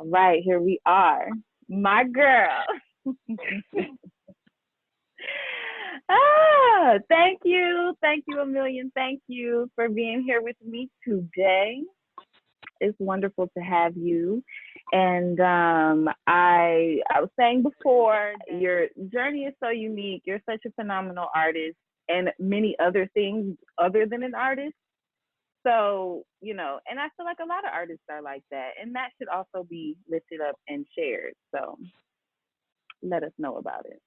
All right, here we are. My girl. Thank you. Thank you a million. Thank you for being here with me today. It's wonderful to have you. And I was saying before, your journey is so unique. You're such a phenomenal artist and many other things other than an artist. So, and I feel like a lot of artists are like that. And that should also be lifted up and shared. So let us know about it.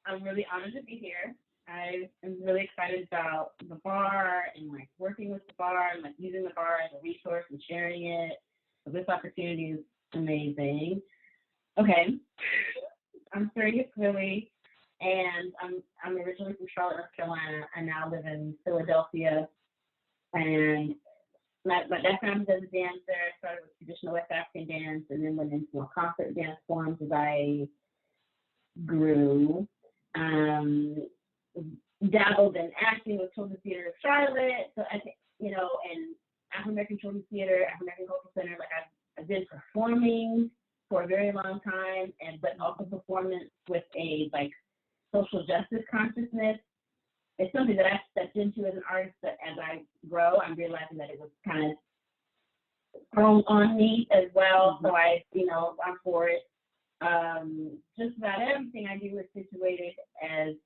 I'm really honored to be here. I am really excited about the bar and like working with the bar and like using the bar as a resource and sharing it. So this opportunity is amazing. Okay, I'm Surya Swilley, and I'm originally from Charlotte, North Carolina. I now live in Philadelphia, and my background is as a dancer. I started with traditional West African dance, and then went into more concert dance forms as I grew. Dabbled in acting with Children's Theater of Charlotte, so I think, and African American Children's Theater, African American Cultural Center, like I've been performing for a very long time, but also performance with a like social justice consciousness. It's something that I stepped into as an artist, but as I grow, I'm realizing that it was kind of thrown on me as well. So I'm for it. Just about everything I do is situated as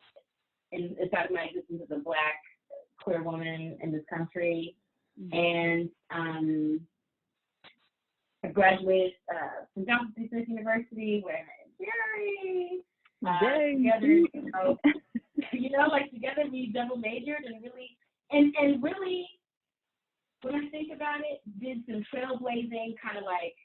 inside of my existence as a Black queer woman in this country. And I graduated from Johnson State University, where together, like together we double majored and really, when I think about it, did some trailblazing kind of like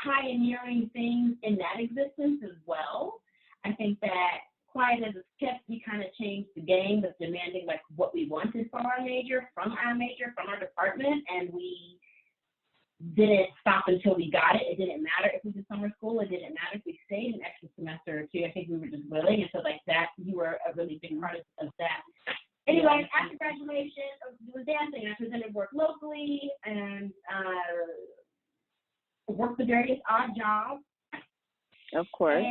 pioneering things in that existence as well. I think that quiet as it's kept, we kind of changed the game of demanding like what we wanted from our major, from our department, and we didn't stop until we got it. It didn't matter if we did summer school. It didn't matter if we stayed an extra semester or two. I think we were just willing, and so like that, you were a really big part of that. Anyway, after graduation, I was dancing. I presented work locally and worked the various odd jobs. Of course.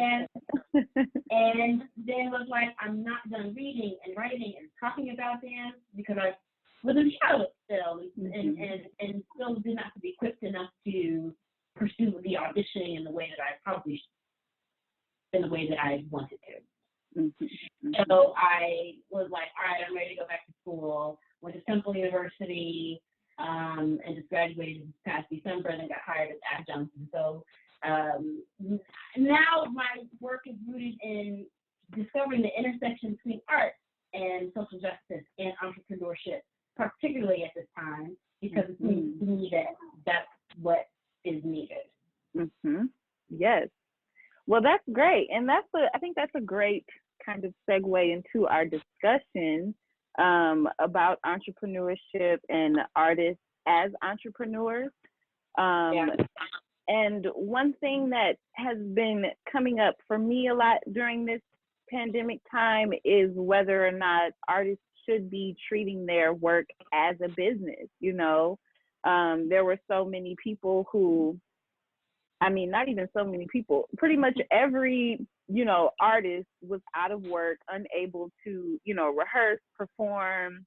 And then was like, I'm not done reading and writing and talking about dance because I was in Charlotte still and still did not be equipped enough to pursue the auditioning in the way that I wanted to. So I was like, all right, I'm ready to go back to school. Went to Temple University and just graduated this past December and then got hired as adjunct. And so now my work is rooted in discovering the intersection between art and social justice and entrepreneurship, particularly at this time, because it seems to me that that's what is needed. Yes. Well, that's great. And I think that's a great kind of segue into our discussion about entrepreneurship and artists as entrepreneurs. And one thing that has been coming up for me a lot during this pandemic time is whether or not artists should be treating their work as a business. There were so many people who, not even so many people, pretty much every, artist was out of work, unable to, rehearse, perform,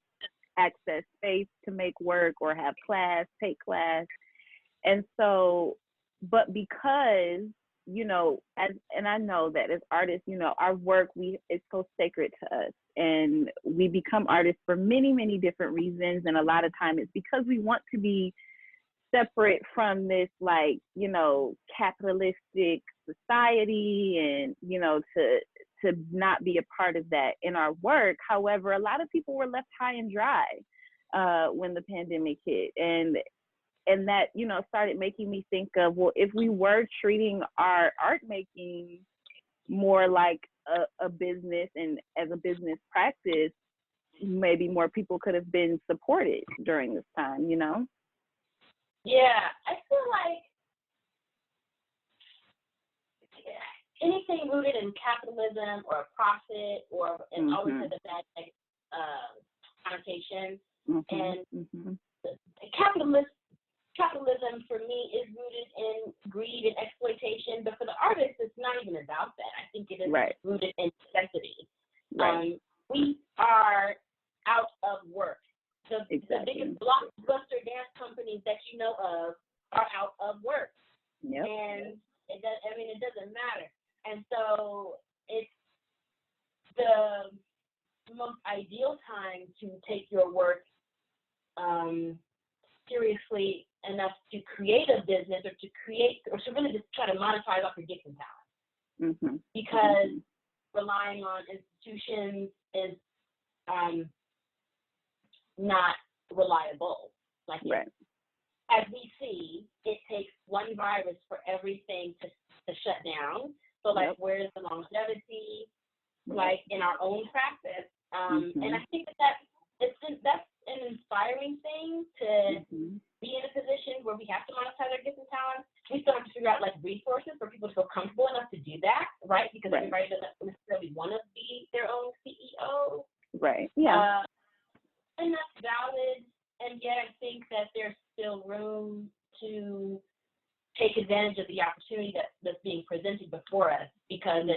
access space to make work or have class, take class. And so, but because, and I know that as artists, our work, it's so sacred to us, and we become artists for many, many different reasons. And a lot of time it's because we want to be separate from this, like, capitalistic society and, to not be a part of that in our work. However, a lot of people were left high and dry when the pandemic hit. And that, started making me think of, well, if we were treating our art making more like a business and as a business practice, maybe more people could have been supported during this time, Yeah, I feel like anything rooted in capitalism or profit and always has a bad connotation. And the capitalist capitalism for me is rooted in greed and exploitation, but for the artist, it's not even about that. I think it is rooted in necessity. We are out of work. The biggest blockbuster dance companies that you know of are out of work. And it doesn't matter. And so it's the most ideal time to take your work seriously enough to create a business or to really just try to monetize off your gifts and talent. Because relying on institutions is not reliable. Like as we see, it takes one virus for everything to shut down. So like where's the longevity, like in our own practice? And I think that's an inspiring thing to be in a position where we have to monetize our gifts and talents. We still have to figure out like resources for people to feel comfortable enough to do that, right? Because everybody doesn't necessarily want to be their own CEO. And that's valid. And yet I think that there's still room to take advantage of the opportunity that's being presented before us, because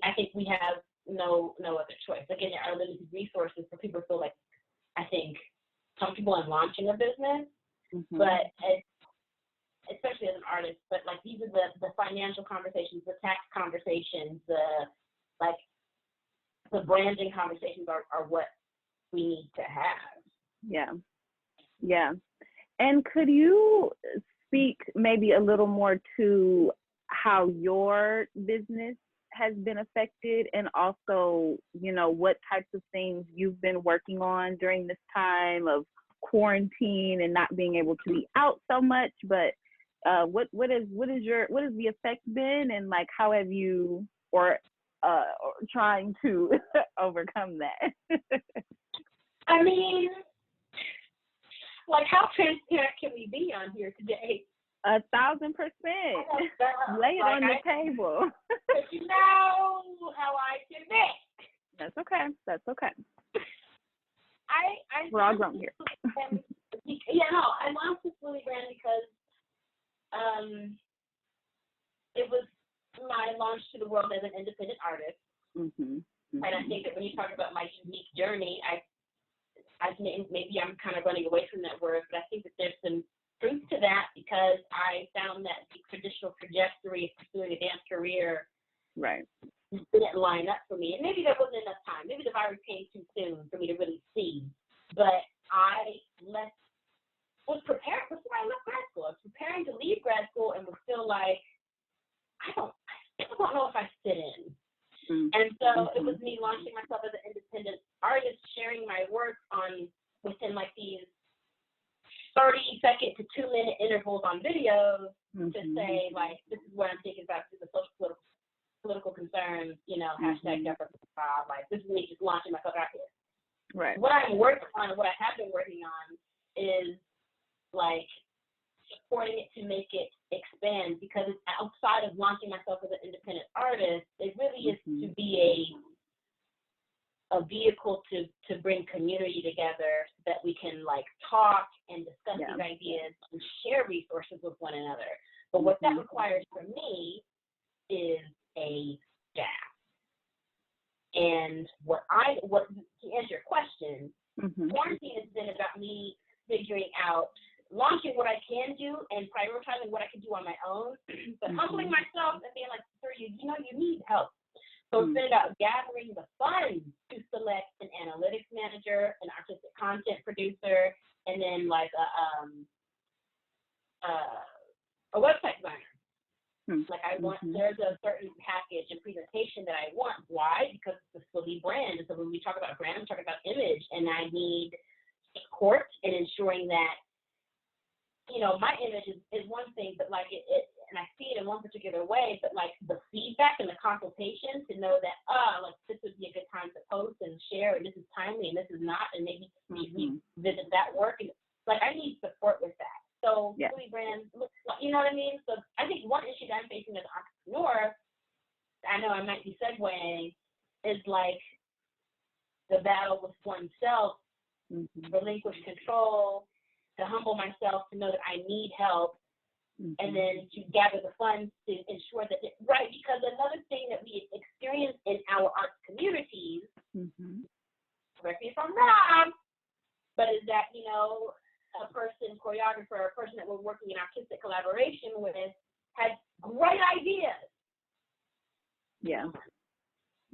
I think we have no other choice. Again, there are limited resources for people to feel like, I think, comfortable in launching a business, but especially as an artist, but like these are the financial conversations, the tax conversations, the branding conversations are what we need to have. And could you speak maybe a little more to how your business has been affected, and also, you know, what types of things you've been working on during this time of quarantine and not being able to be out so much, but what has the effect been, and like how have you or trying to overcome that? I mean, like, how transparent can we be on here today? 1,000%. Lay it on the table. But you know how I can be. That's okay. We're all grown here. I launched the Swilley Brand because it was my launch to the world as an independent artist. And I think that when you talk about my unique journey, maybe I'm kind of running away from that word, but I think that there's some truth to that, because I found that the traditional trajectory of pursuing a dance career didn't line up for me. And maybe there wasn't enough time. Maybe the virus came too soon for me to really see. But I was prepared before I left grad school. I was preparing to leave grad school and was still like, I don't know if I fit in. And so it was me launching myself as an independent artist, sharing my work within like these 30-second to 2-minute intervals on videos to say, like, this is what I'm thinking about, the social political concerns, you know, hashtag like, this is me just launching myself out here. What I'm working on, what I have been working on, is like supporting it to make it expand, because it's outside of launching myself as an independent artist. It really is to be a vehicle to bring community together so that we can like talk and discuss these ideas and share resources with one another. But what that requires for me is a staff. And what to answer your question, quarantine has been about me figuring out, launching what I can do and prioritizing what I can do on my own, but humbling myself and being like, Surya, you know, you need help. So it's been about gathering the funds to select an analytics manager, an artistic content producer, and then like a website designer. Like there's a certain package and presentation that I want. Why? Because it's the Swilley brand. And so when we talk about brand, we talk about image, and I need support in ensuring that, you know, my image is one thing, but like it and I see it in one particular way, but like the feedback and the consultation to know that, like this would be a good time to post and share, and this is timely and this is not, and maybe we visit that work. And like, I need support with that. So Swilley Brand, you know what I mean? So I think one issue that I'm facing as an entrepreneur, I know I might be segueing, is like the battle with oneself, relinquish control, to humble myself, to know that I need help, Mm-hmm. and then to gather the funds to ensure that right, because another thing that we experience in our arts communities, Mm-hmm. correct me if I'm wrong, but is that, you know, a person, choreographer, a person that we're working in artistic collaboration with has great ideas. Yeah.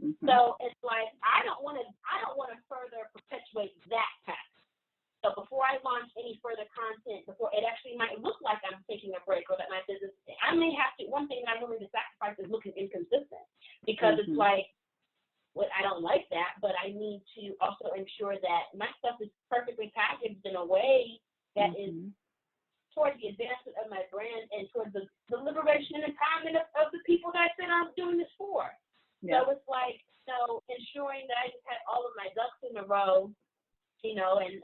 Mm-hmm. So it's like I don't want to further perpetuate that path. So before I launch any further content, before it actually might look like I'm taking a break or that my business, I may have to. One thing that I'm willing to sacrifice is looking inconsistent, because Mm-hmm. it's like, well, I don't like that, but I need to also ensure that my stuff is perfectly packaged in a way that Mm-hmm. is towards the advancement of my brand and towards the liberation and empowerment of the people that I'm doing this for. Yeah. So it's like, so ensuring that I just had all of my ducks in a row, you know, and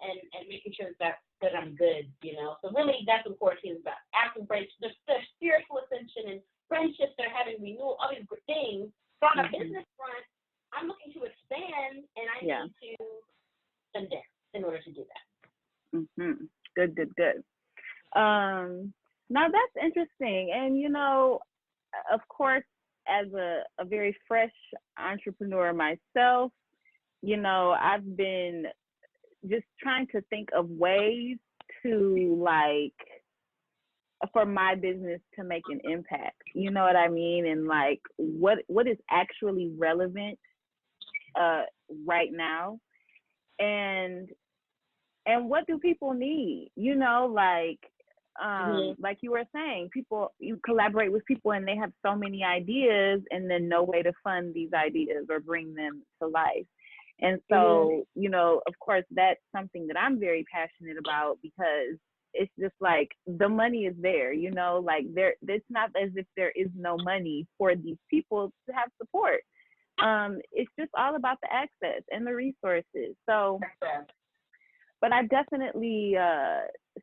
making sure that I'm good, you know. So really that's what quarantine is about. After breaks, the spiritual ascension and friendships that are having renewal, all these good things. So on a business front, I'm looking to expand, and I need to condense in order to do that. Mm-hmm. Good. Now that's interesting. And, you know, of course, as a very fresh entrepreneur myself, you know, I've been just trying to think of ways to, like, for my business to make an impact, you know what I mean? And like, what is actually relevant right now, and what do people need, you know, like, like you were saying, you collaborate with people and they have so many ideas and then no way to fund these ideas or bring them to life. And so, you know, of course, that's something that I'm very passionate about, because it's just like the money is there, you know, like it's not as if there is no money for these people to have support. It's just all about the access and the resources. So, but I definitely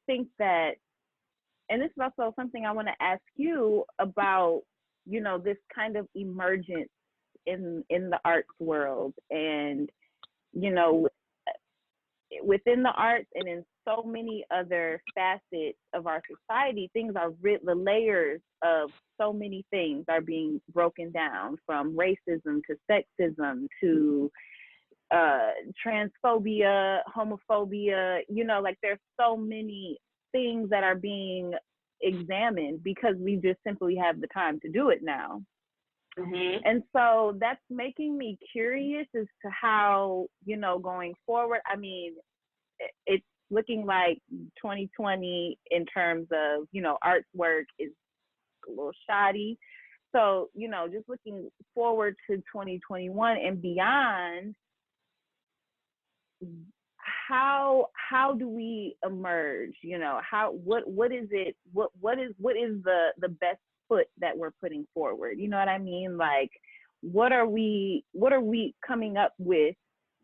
think that, and this is also something I want to ask you about, you know, this kind of emergence in the arts world, and, you know, within the arts and in so many other facets of our society, things are the layers of so many things are being broken down, from racism to sexism to transphobia, homophobia, you know, like there's so many things that are being examined because we just simply have the time to do it now. And so that's making me curious as to how, you know, going forward, I mean, it's looking like 2020 in terms of, you know, arts work is a little shoddy. So, you know, just looking forward to 2021 and beyond, how do we emerge? You know, what is it? What is the best foot that we're putting forward? You know what I mean? Like, what are we coming up with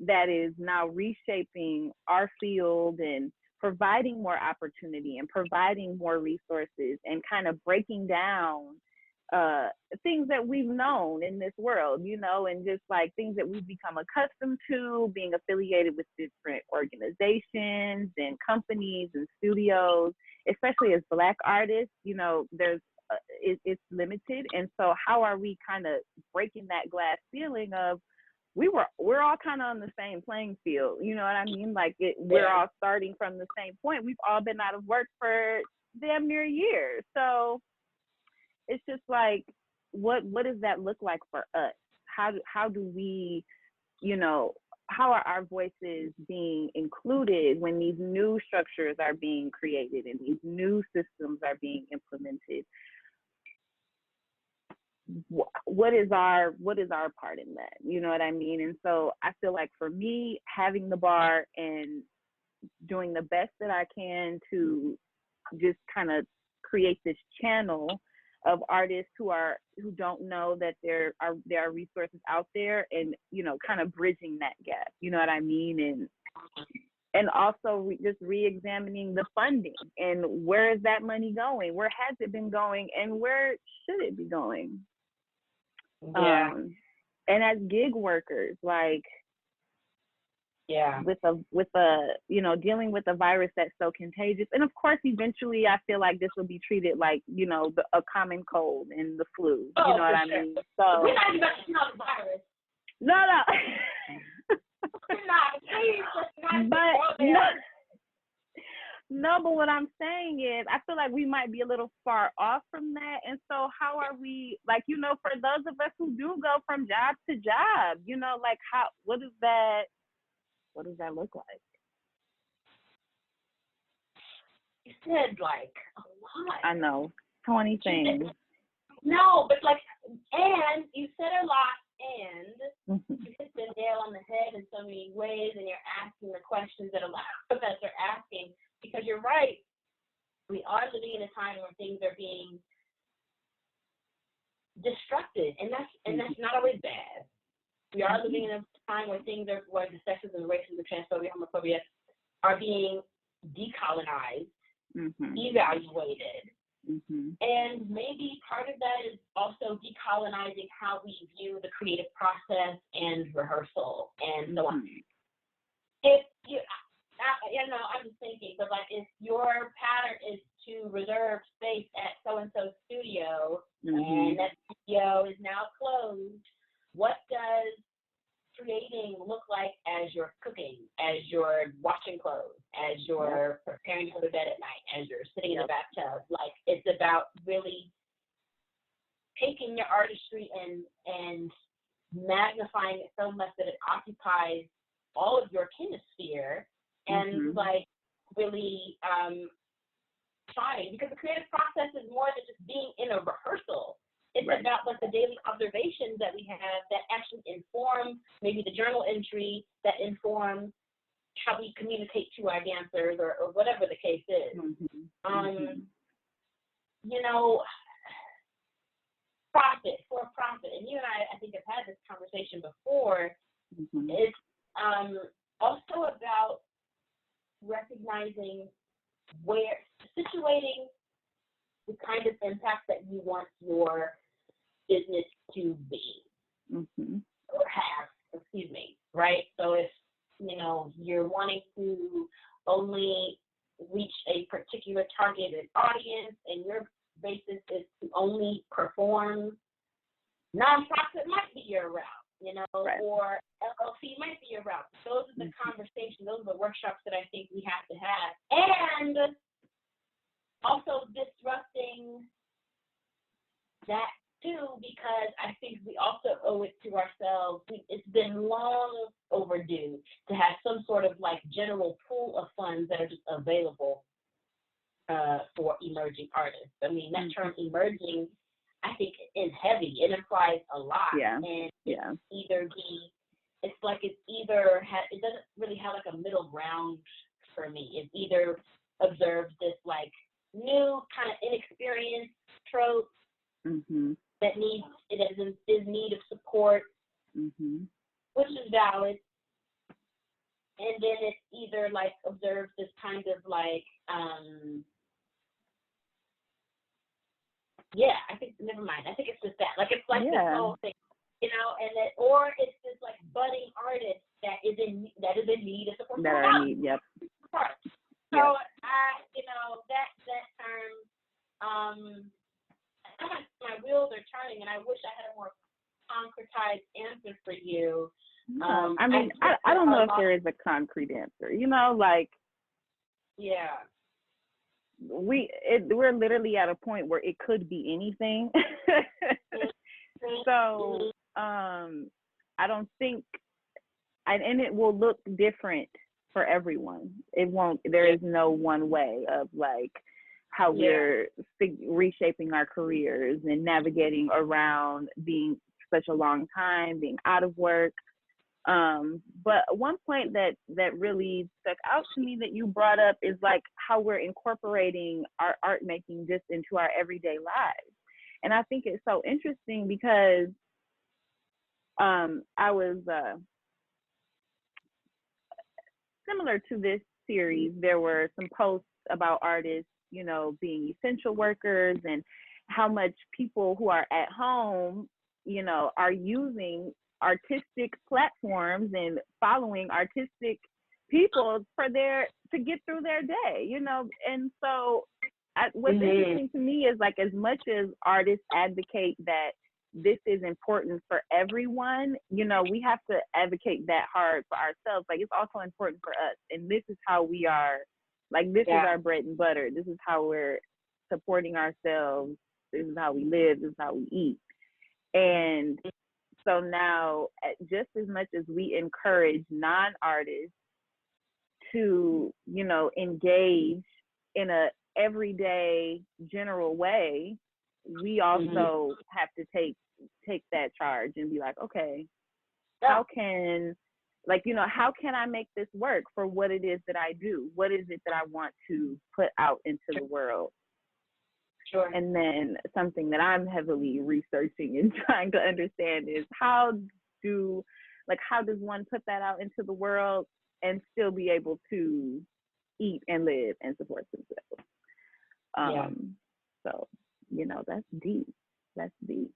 that is now reshaping our field and providing more opportunity and providing more resources and kind of breaking down things that we've known in this world, you know, and just like things that we've become accustomed to, being affiliated with different organizations and companies and studios, especially as Black artists, you know, it's limited. And so how are we kind of breaking that glass ceiling of we're all kind of on the same playing field, you know what I mean? Like we're all starting from the same point. We've all been out of work for damn near a year. So it's just like, what does that look like for us? How do we, you know, how are our voices being included when these new structures are being created and these new systems are being implemented? What is our part in that? You know what I mean? And so I feel like for me, having the bar and doing the best that I can to just kind of create this channel of artists who don't know that there are resources out there, and, you know, kind of bridging that gap, you know what I mean? And also just re-examining the funding and where is that money going? Where has it been going, and where should it be going? And as gig workers, like, Yeah. with a you know, dealing with a virus that's so contagious. And of course, eventually, I feel like this will be treated like, you know, a common cold and the flu. Oh, you know what I sure. mean? So we're not even about to count the virus. no. We're not. Please, let's not But go there. no, but what I'm saying is, I feel like we might be a little far off from that. And so, how are we, like, you know, for those of us who do go from job to job, you know, like, what does that look like? You said like a lot. I know, 20 things. No, but like, and you said a lot, and you hit the nail on the head in so many ways, and you're asking the questions that a lot of us are asking, because you're right. We are living in a time where things are being destructed, and that's not always bad. We are living in a time where where the sexism, racism, transphobia, homophobia are being decolonized, evaluated. And maybe part of that is also decolonizing how we view the creative process and rehearsal and so on. If you, I'm just thinking, but like if your pattern is to reserve space at so-and-so studio and that studio is now closed, what does creating look like as you're cooking, as you're washing clothes, as you're preparing to go to bed at night, as you're sitting in the bathtub? Like, it's about really taking your artistry and magnifying it so much that it occupies all of your kinesphere and like really trying, because the creative process is more than just being in a rehearsal. It's about like the daily observations that we have that actually inform maybe the journal entry, that inform how we communicate to our dancers or whatever the case is. You know, for profit, and you and I think have had this conversation before. It's also about recognizing situating the kind of impact that you want your business to be or have, right? So if, you know, you're wanting to only reach a particular targeted audience and your basis is to only perform, nonprofit might be your route, you know, or LLC might be your route. Those are the conversations, those are the workshops that I think we have to have. And also disrupting that too, because I think we also owe it to ourselves. It's been long overdue to have some sort of like general pool of funds that are just available for emerging artists. I mean, that term emerging, I think, is heavy. It implies a lot. And it doesn't really have like a middle ground for me. It either observes this like new kind of inexperienced trope that is in need of support, which is valid, and then it either like observes this kind of like I think never mind. I think it's just that, like, it's like this whole thing, you know, and that, or it's this like budding artist that is in need of support. So you know, that term, my wheels are turning, and I wish I had a more concretized answer for you. I mean, I don't know if there is a concrete answer. You know, like we're literally at a point where it could be anything. So I don't think, and it will look different for everyone. It won't. There is no one way of like how we're reshaping our careers and navigating around being such a long time, being out of work. But one point that really stuck out to me that you brought up is like how we're incorporating our art making just into our everyday lives. And I think it's so interesting because I was similar to this series, there were some posts about artists, you know, being essential workers and how much people who are at home, you know, are using artistic platforms and following artistic people to get through their day, you know. And so what's interesting to me is, like, as much as artists advocate that this is important for everyone, you know, we have to advocate that hard for ourselves. Like, it's also important for us, and this is how we are, like, this is our bread and butter. This is how we're supporting ourselves. This is how we live. This is how we eat. And so now, just as much as we encourage non-artists to, you know, engage in a everyday general way, we also have to take that charge and be like, okay, how can, like, you know, how can I make this work for what it is that I do? What is it that I want to put out into the world? Sure. And then something that I'm heavily researching and trying to understand is how does one put that out into the world and still be able to eat and live and support themselves? So, you know, that's deep. That's deep.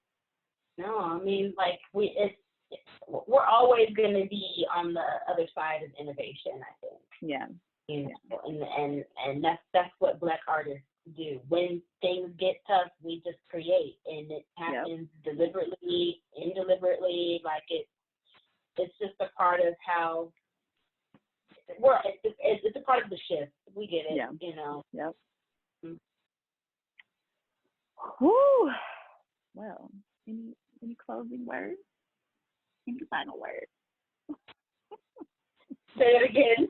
No, I mean, like, we're always going to be on the other side of innovation, I think. Yeah. You know, and that's what Black artists do. When things get tough, we just create, and it happens deliberately, indeliberately. Like, it's just a part of how it's a part of the shift. We get it, you know. Yep. Whew. Well, any closing words? Any final words? Say it again.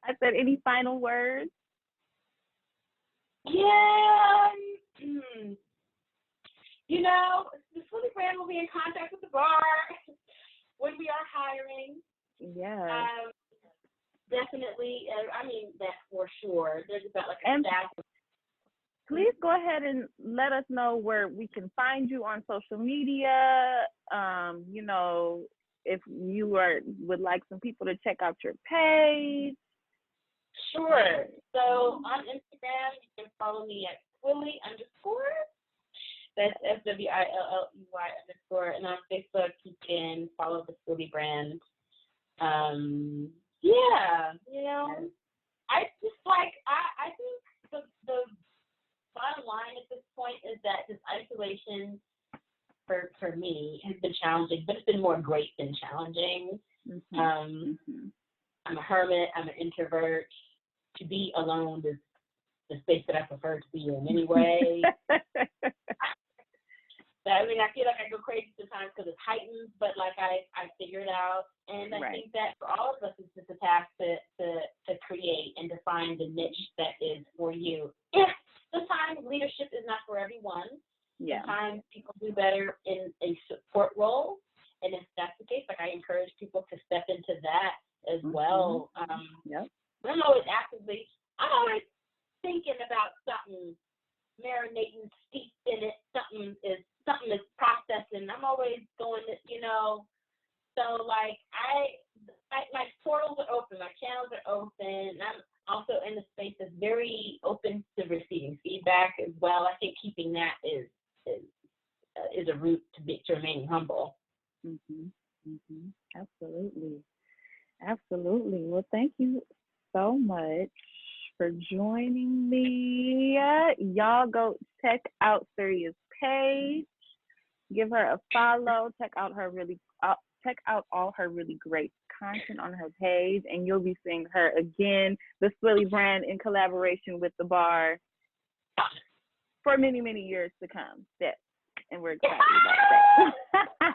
I said, any final words? Yeah. You know, the Swilley Brand will be in contact with the bar when we are hiring. Yeah. Definitely. I mean, that for sure. There's about like a staff. Please go ahead and let us know where we can find you on social media. You know, if you would like some people to check out your page. Sure. So on Instagram, you can follow me at Swilley_. That's SWILLEY_. And on Facebook, you can follow the Swilley Brand. Yeah, you know, I just like, I think the bottom line at this point is that this isolation for me has been challenging, but it's been more great than challenging. I'm a hermit. I'm an introvert. To be alone is the space that I prefer to be in anyway. I mean, I feel like I go crazy sometimes because it's heightened, but like I figure it out. And I think that for all of us, it's just a task to create and to find the niche that is for you. Sometimes leadership is not for everyone. Sometimes people do better in a support role. And if that's the case, like, I encourage people to step into that as well. I'm always thinking about something, marinating, steeped in it. Something is processing. I'm always going to, you know. So like my portals are open, my channels are open. I'm also in a space that's very open to receiving feedback as well. I think keeping that is a route to remaining humble. Absolutely. Well, thank you so much for joining me. Y'all go check out Surya's page. Give her a follow. Check out all her really great content on her page, and you'll be seeing her again, the Swilley Brand, in collaboration with the bar for many, many years to come. Yes, and we're excited about that.